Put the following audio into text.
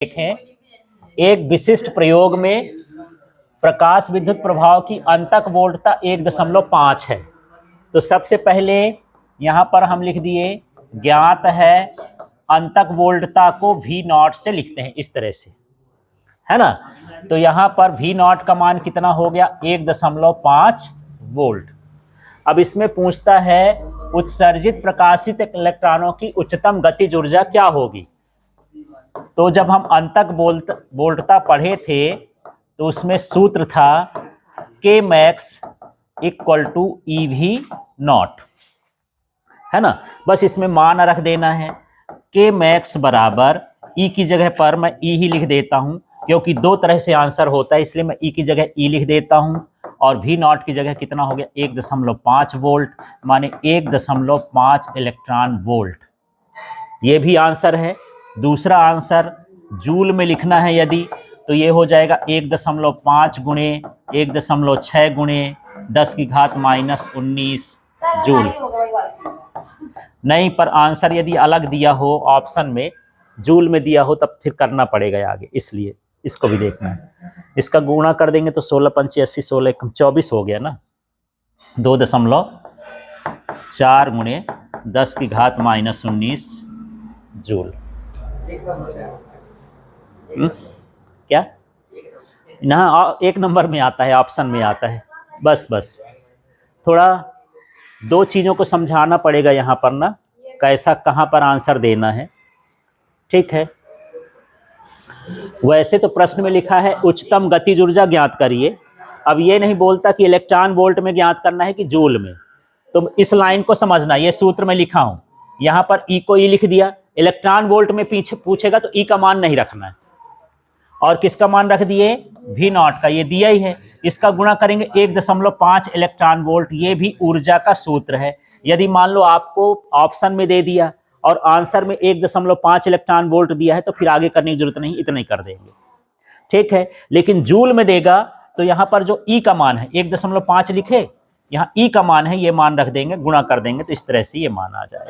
देखें, एक विशिष्ट प्रयोग में प्रकाश विद्युत प्रभाव की अंतक वोल्टता 1.5 है। तो सबसे पहले यहां पर हम लिख दिए ज्ञात है, अंतक वोल्टता को V नॉट से लिखते हैं इस तरह से, है ना। तो यहां पर V नॉट का मान कितना हो गया, 1.5 वोल्ट। अब इसमें पूछता है उत्सर्जित प्रकाशित इलेक्ट्रॉनों की उच्चतम गतिज ऊर्जा क्या होगी। तो जब हम अंतक वोल्टता पढ़े थे तो उसमें सूत्र था K max equal to EV naught, है ना। बस इसमें मान रख देना है। K मैक्स बराबर E की जगह पर मैं E ही लिख देता हूं, क्योंकि दो तरह से आंसर होता है, इसलिए मैं E की जगह E लिख देता हूं। और V नॉट की जगह कितना हो गया, 1.5 वोल्ट, माने 1.5 इलेक्ट्रॉन वोल्ट। ये भी आंसर है। दूसरा आंसर जूल में लिखना है यदि, तो ये हो जाएगा 1.5 गुणे 1.6 गुणे 10⁻⁻19 जूल। नहीं, पर आंसर यदि अलग दिया हो, ऑप्शन में जूल में दिया हो, तब फिर करना पड़ेगा आगे, इसलिए इसको भी देखना है। इसका गुणा कर देंगे तो 16 पंचे 80, 16 24 हो गया ना। 2.4 गुणे 10⁻⁻19 जूल। क्या ना, एक नंबर में आता है, ऑप्शन में आता है। बस थोड़ा दो चीज़ों को समझाना पड़ेगा यहाँ पर ना, कैसा कहाँ पर आंसर देना है, ठीक है। वैसे तो प्रश्न में लिखा है उच्चतम गतिज ऊर्जा ज्ञात करिए। अब ये नहीं बोलता कि इलेक्ट्रॉन वोल्ट में ज्ञात करना है कि जूल में। तो इस लाइन को समझना, ये सूत्र में लिखा हूँ, यहाँ पर E को E लिख दिया। इलेक्ट्रॉन वोल्ट में पीछे पूछेगा तो E का मान नहीं रखना है। और किसका मान रख दिए, V नॉट का, ये दिया ही है। इसका गुणा करेंगे 1.5 इलेक्ट्रॉन वोल्ट, ये भी ऊर्जा का सूत्र है। यदि मान लो आपको ऑप्शन में दे दिया और आंसर में 1.5 इलेक्ट्रॉन वोल्ट दिया है, तो फिर आगे करने की जरूरत नहीं, इतना ही कर देंगे, ठीक है। लेकिन जूल में देगा तो यहाँ पर जो E का मान है 1.5 लिखे, यहाँ E का मान है, ये मान रख देंगे, गुणा कर देंगे, तो इस तरह से ये मान आ जाएगा।